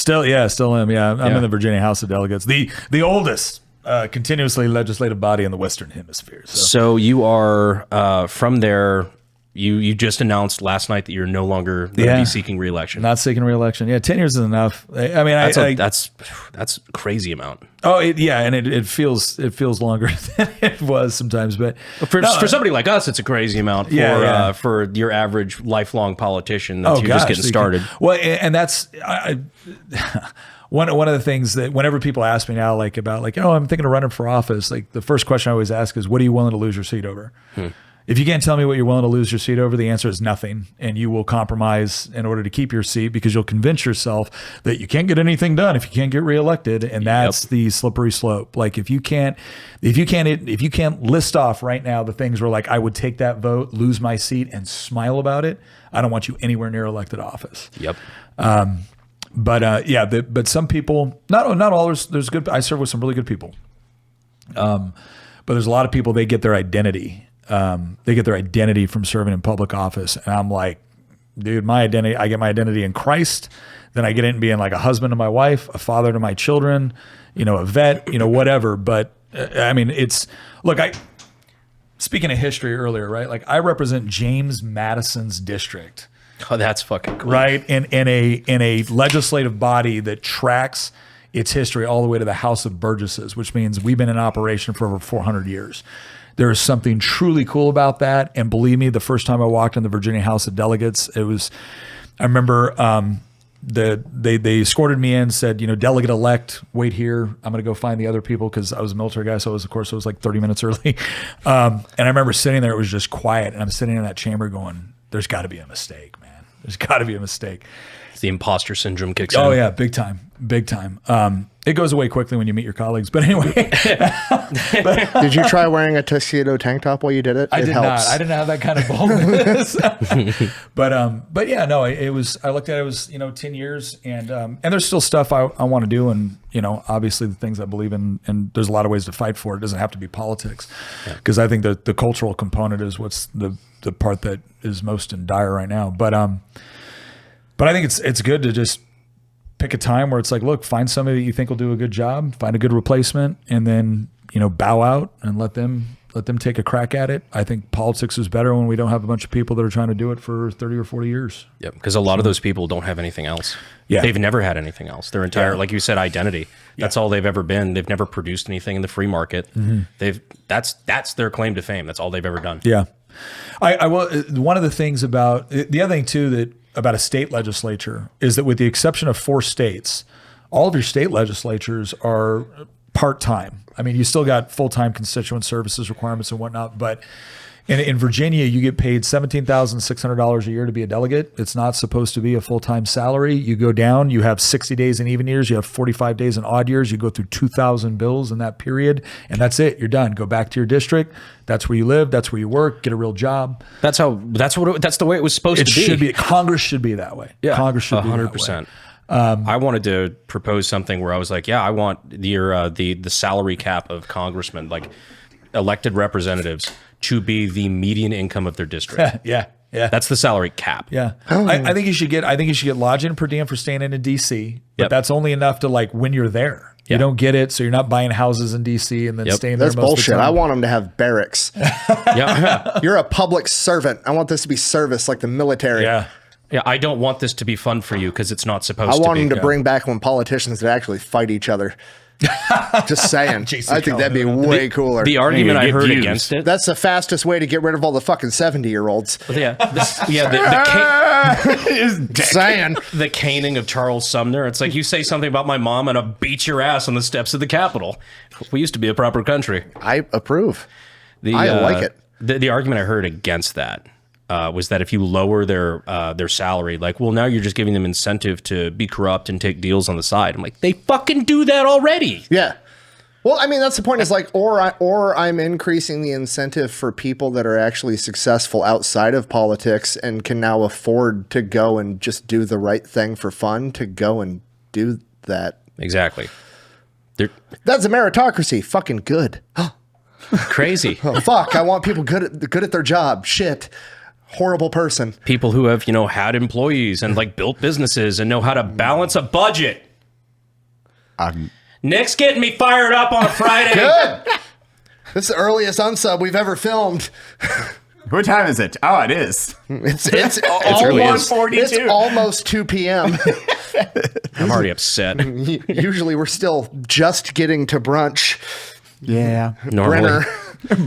Still am. Yeah, I'm in the Virginia House of Delegates, the oldest continuously legislative body in the Western Hemisphere. So you are from there. You just announced last night that you're no longer going to be seeking re-election. Not seeking re-election. Yeah, 10 years is enough. I mean, that's a crazy amount. Oh, and it feels longer than it was sometimes. But for somebody like us, it's a crazy amount. For your average lifelong politician, that's just getting started. Well, and that's one of the things that whenever people ask me now, like about I'm thinking of running for office, like the first question I always ask is, what are you willing to lose your seat over? If you can't tell me what you're willing to lose your seat over, the answer is nothing. And you will compromise in order to keep your seat because you'll convince yourself that you can't get anything done if you can't get reelected. And that's the slippery slope. Like if you can't list off right now the things where like I would take that vote, lose my seat and smile about it, I don't want you anywhere near elected office. Yep. But some people, not all, there's good. I serve with some really good people. But there's a lot of people, they get their identity. They get their identity from serving in public office. And I'm like, dude, my identity, I get my identity in Christ. Then I get it in being like a husband to my wife, a father to my children, a vet, whatever. But I mean, speaking of history earlier, right? Like I represent James Madison's district. Oh, that's fucking cool. Right. In a legislative body that tracks its history all the way to the House of Burgesses, which means we've been in operation for over 400 years. There is something truly cool about that. And believe me, the first time I walked in the Virginia House of Delegates, I remember they escorted me in, said, delegate-elect, wait here. I'm going to go find the other people because I was a military guy. So it was like 30 minutes early. And I remember sitting there, it was just quiet. And I'm sitting in that chamber going, there's got to be a mistake, man. There's got to be a mistake. The imposter syndrome kicks in. Oh yeah, big time. It goes away quickly when you meet your colleagues. But anyway, did you try wearing a tuxedo tank top while you did it? I did not. I didn't have that kind of boldness. but yeah, no. It was. I looked at it. It was 10 years, and there's still stuff I want to do, and obviously the things I believe in, and there's a lot of ways to fight for it. It doesn't have to be politics, because I think that the cultural component is what's the part that is most in dire right now. But I think it's good to just pick a time where it's like, look, find somebody that you think will do a good job, find a good replacement, and then, bow out and let them take a crack at it. I think politics is better when we don't have a bunch of people that are trying to do it for 30 or 40 years. Yeah, because a lot of those people don't have anything else. Yeah. They've never had anything else. Their entire, like you said, identity. That's all they've ever been. They've never produced anything in the free market. That's their claim to fame. That's all they've ever done. Yeah. I will. One of the things about the other thing too about a state legislature is that with the exception of 4 states, all of your state legislatures are part-time. I mean, you still got full-time constituent services requirements and whatnot, but in Virginia, you get paid $17,600 a year to be a delegate. It's not supposed to be a full-time salary. You go down, you have 60 days in even years, you have 45 days in odd years, you go through 2,000 bills in that period, and that's it. You're done. Go back to your district. That's where you live. That's where you work. Get a real job. That's the way it was supposed to be. It should be. Congress should be that way. Yeah, Congress should 100%. be that way. I wanted to propose something where I was like, I want the salary cap of congressmen, like elected representatives, to be the median income of their district. Yeah. That's the salary cap. Yeah. I think you should get lodging per diem for staying in DC, but that's only enough to like when you're there. You don't get it, so you're not buying houses in DC and then staying there. That's bullshit. I want them to have barracks. You're a public servant. I want this to be service like the military. Yeah, I don't want this to be fun for you because it's not supposed to be. I want them to bring back when politicians that actually fight each other. Just saying. I think that'd be way cooler. The argument I heard against it. That's the fastest way to get rid of all the fucking 70-year-olds. The caning of Charles Sumner. It's like you say something about my mom and I'll beat your ass on the steps of the Capitol. We used to be a proper country. I approve. I like it. The argument I heard against that was that if you lower their salary, like, well, now you're just giving them incentive to be corrupt and take deals on the side. I'm like, they fucking do that already. Yeah. Well, I mean, that's the point. Is like, or I'm increasing the incentive for people that are actually successful outside of politics and can now afford to go and just do the right thing for fun, to go and do that. Exactly. That's a meritocracy. Fucking good. Crazy. Oh, fuck. I want people good at their job. Shit. Horrible person. People who have, had employees and like built businesses and know how to balance a budget. Nick's getting me fired up on a Friday. Good. This is the earliest unsub we've ever filmed. What time is it? Oh, it is. It's really almost is. 1:42. It's almost 2 p.m. I'm already upset. Usually we're still just getting to brunch. Yeah. Normally.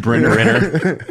Brenner.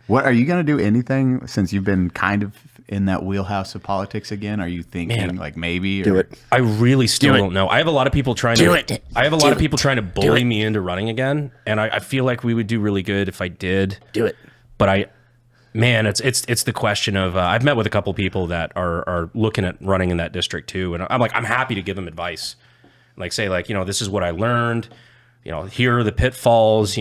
What are you going to do? Anything since you've been kind of in that wheelhouse of politics again? Are you thinking like maybe Do it. I really still don't know. I have a lot of people trying to I have a lot of people trying to bully me into running again, and I feel like we would do really good if I did. Do it. But it's the question of I've met with a couple people that are looking at running in that district too, and I'm happy to give them advice, like say like this is what I learned, here are the pitfalls,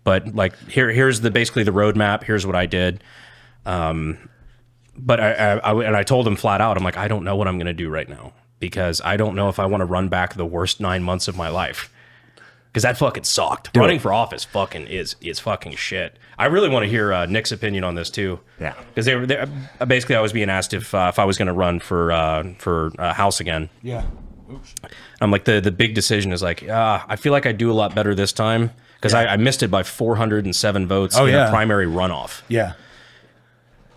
but like here's basically the roadmap. Here's what I did. But I told him flat out, I'm like, I don't know what I'm going to do right now because I don't know if I want to run back the worst 9 months of my life. Because that fucking sucked. Running for office fucking is fucking shit. I really want to hear Nick's opinion on this too. Yeah. Because basically I was being asked if I was going to run for House again. Yeah. I'm like the big decision is like I feel like I do a lot better this time because I missed it by 407 votes in a primary runoff. Yeah.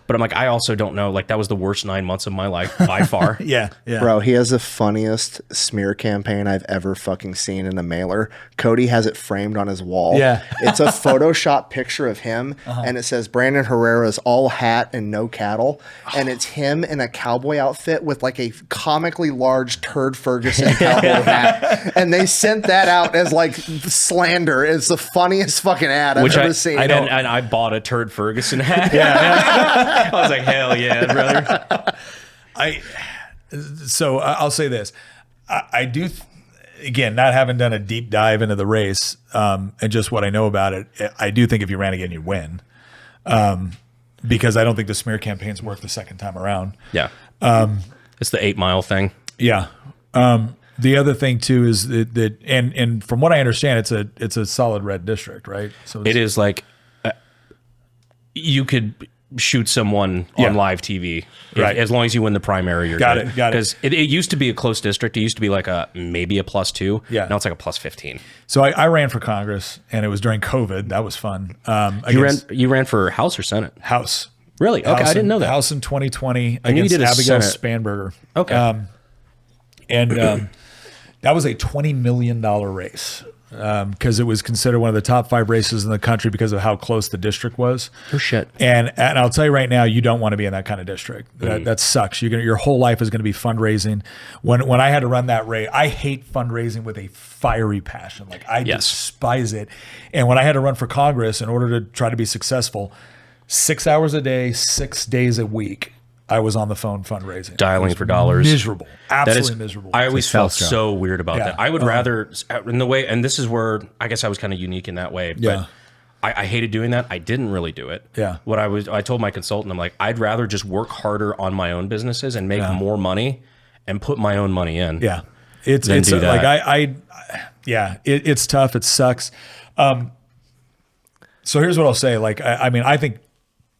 But I'm like, I also don't know. Like, that was the worst 9 months of my life by far. Yeah. Bro, he has the funniest smear campaign I've ever fucking seen in a mailer. Cody has it framed on his wall. Yeah. It's a Photoshop picture of him, and it says Brandon Herrera's all hat and no cattle. And it's him in a cowboy outfit with like a comically large Turd Ferguson cowboy hat. And they sent that out as like slander. It's the funniest fucking ad I've ever seen. And I bought a Turd Ferguson hat. I was like, hell yeah, brother. So I'll say this. I do, again, not having done a deep dive into the race and just what I know about it, I do think if you ran again, you'd win. Because I don't think the smear campaign's worked the second time around. Yeah. It's the 8 Mile thing. Yeah. The other thing too is that and from what I understand, it's a solid red district, right? So it is like you could shoot someone on live TV, right? As long as you win the primary, you're got good. it. Because it used to be a close district. It used to be like maybe a +2. Yeah. Now it's like a +15. So I ran for Congress, and it was during COVID. That was fun. You ran for House or Senate? House. Really? Okay, I didn't know that. House in 2020 I knew you against did a Abigail Senate. Spanberger. Okay. That was a $20 million race because it was considered one of the top 5 races in the country because of how close the district was. Oh shit! And I'll tell you right now, you don't want to be in that kind of district. That sucks. Your whole life is going to be fundraising. When I had to run that race, I hate fundraising with a fiery passion. Like I despise it. And when I had to run for Congress in order to try to be successful, 6 hours a day, 6 days a week, I was on the phone fundraising. Dialing for dollars. Miserable. Absolutely miserable. I always felt so weird about that. I would Uh-huh. rather, in the way, and this is where I guess I was kind of unique in that way, but I hated doing that. I didn't really do it. Yeah. I told my consultant, I'm like, I'd rather just work harder on my own businesses and make more money and put my own money in. Yeah. It's do that. like it's tough. It sucks. So here's what I'll say. Like, I mean, I think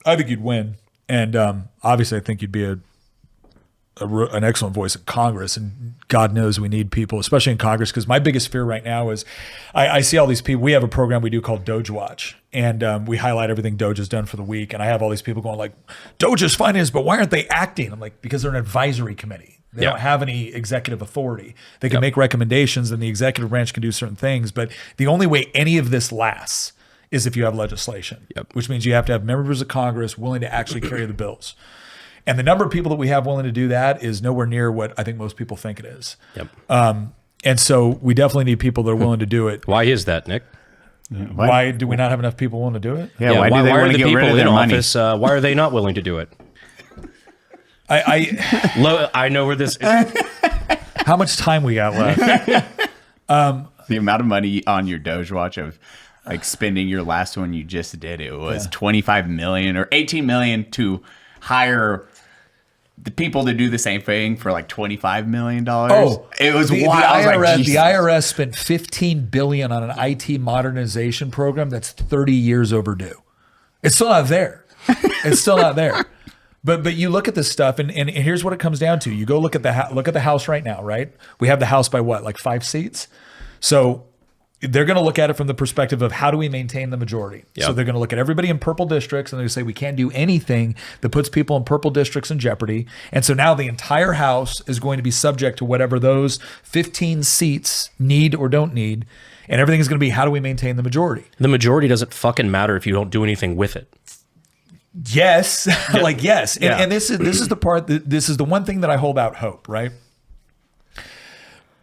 you'd win. And obviously, I think you'd be an excellent voice in Congress. And God knows we need people, especially in Congress, because my biggest fear right now is I see all these people. We have a program we do called Doge Watch, and we highlight everything Doge has done for the week. And I have all these people going like, Doge is finance, but why aren't they acting? I'm like, because they're an advisory committee. They don't have any executive authority. They can make recommendations, and the executive branch can do certain things. But the only way any of this lasts is if you have legislation, which means you have to have members of Congress willing to actually carry the bills. And the number of people that we have willing to do that is nowhere near what I think most people think it is. And so we definitely need people that are willing to do it. Why is that, Nick? Why do we not have enough people willing to do it? Yeah, why do they want to get rid of their money? Office, why are they not willing to do it? I know where this is. How much time we got left? The amount of money on your Doge Watch of like spending your last one you just did, it was 25 million or 18 million to hire the people to do the same thing for like $25 million. Oh, it was the wild. I was IRS, like, the Jesus. IRS spent $15 billion on an IT modernization program that's 30 years overdue. It's still not there. It's still not there. But you look at this stuff, and here's what it comes down to. You go look at the House right now, right? We have the House by what, like 5 seats? So they're going to look at it from the perspective of how do we maintain the majority. Yep. So they're going to look at everybody in purple districts, and they say we can't do anything that puts people in purple districts in jeopardy. And so now the entire House is going to be subject to whatever those 15 seats need or don't need. And everything is going to be, how do we maintain the majority? The majority doesn't fucking matter if you don't do anything with it. Yes. Like, yes. Yeah. And this is the part, this is the one thing that I hold out hope, right?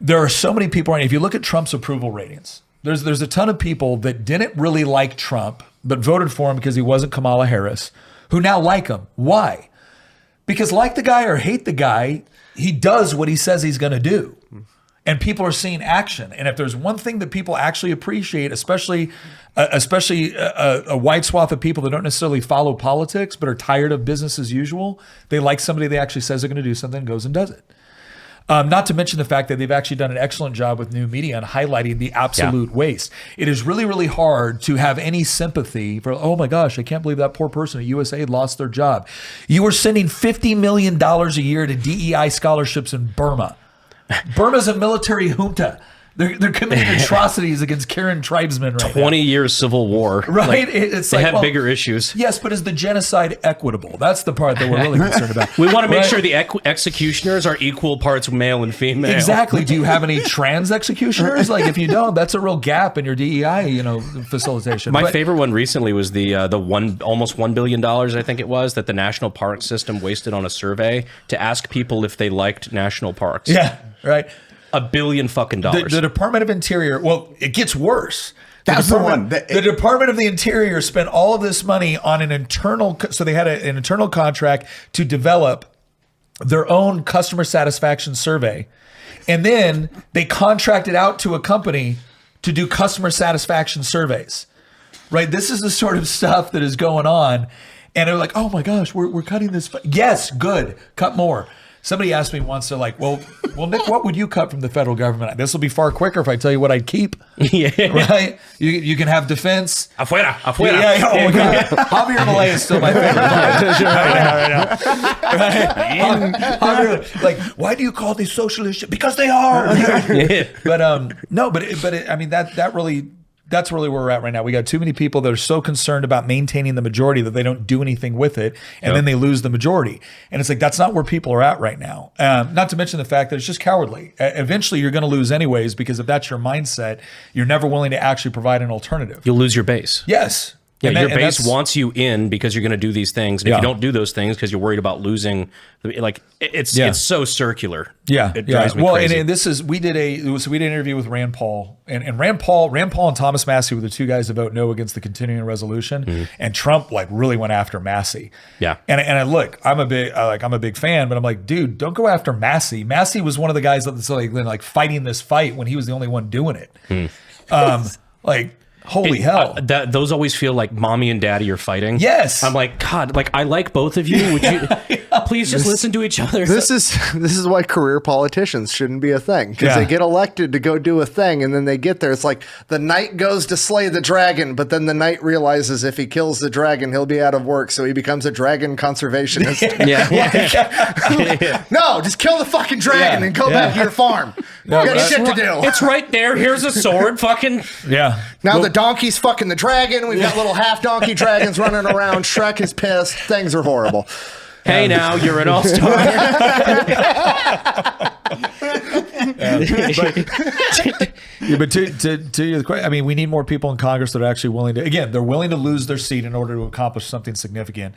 There are so many people, if you look at Trump's approval ratings, there's a ton of people that didn't really like Trump, but voted for him because he wasn't Kamala Harris, who now like him. Why? Because like the guy or hate the guy, he does what he says he's going to do. And people are seeing action. And if there's one thing that people actually appreciate, especially a wide swath of people that don't necessarily follow politics, but are tired of business as usual, they like somebody that actually says they're going to do something and goes and does it. Not to mention the fact that they've actually done an excellent job with new media on highlighting the absolute waste. It is really, really hard to have any sympathy for, oh my gosh, I can't believe that poor person at USAID lost their job. You were sending $50 million a year to DEI scholarships in Burma. Burma's a military junta. They're committing atrocities against Karen tribesmen right 20 years civil war. Right? Like, they have bigger issues. Yes, but is the genocide equitable? That's the part that we're really concerned about. We want to make sure the executioners are equal parts male and female. Exactly. Do you have any trans executioners? Like, if you don't, that's a real gap in your DEI, facilitation. My favorite one recently was the almost $1 billion, I think it was, that the National Park System wasted on a survey to ask people if they liked national parks. Yeah, right. $1 billion fucking dollars. The Department of Interior, well, it gets worse. That's the one. The Department of the Interior spent all of this money on an internal, so they had an internal contract to develop their own customer satisfaction survey. And then they contracted out to a company to do customer satisfaction surveys, right? This is the sort of stuff that is going on. And they're like, oh my gosh, we're cutting this. Yes, good. Cut more. Somebody asked me once, they're like, well, Nick, what would you cut from the federal government? This will be far quicker if I tell you what I'd keep. Yeah. Right? You can have defense. Afuera. Yeah, oh my God. Javier Milei is still my favorite. Right? Javier, like, why do you call these socialists? Because they are. Yeah. But no, but I mean, that's really where we're at right now. We got too many people that are so concerned about maintaining the majority that they don't do anything with it, and then they lose the majority. And it's like, that's not where people are at right now. Not to mention the fact that it's just cowardly. Eventually, you're going to lose anyways, because if that's your mindset, you're never willing to actually provide an alternative. You'll lose your base. Yes. Yeah, your base wants you in because you're going to do these things. And if you don't do those things because you're worried about losing, it's so circular. Yeah, it drives me crazy. And this is we did an interview with Rand Paul, and Rand Paul and Thomas Massie were the two guys to vote no against the continuing resolution, and Trump really went after Massie. Yeah, and I look, I'm a big fan, but I'm like, dude, don't go after Massie. Massie was one of the guys that's like fighting this fight when he was the only one doing it. Holy hell! Those always feel like mommy and daddy are fighting. Yes, I'm like, God, I like both of you. Would you please just listen to each other? This is why career politicians shouldn't be a thing, because they get elected to go do a thing, and then they get there. It's like the knight goes to slay the dragon, but then the knight realizes if he kills the dragon, he'll be out of work, so he becomes a dragon conservationist. No, just kill the fucking dragon and go back to your farm. No, you got shit to do. It's right there. Here's a sword. Fucking Now the donkey's fucking the dragon. We've got little half donkey dragons running around. Shrek is pissed. Things are horrible. Hey, now you're an all-star. But to your question, I mean, we need more people in Congress that are actually willing to, again, they're willing to lose their seat in order to accomplish something significant.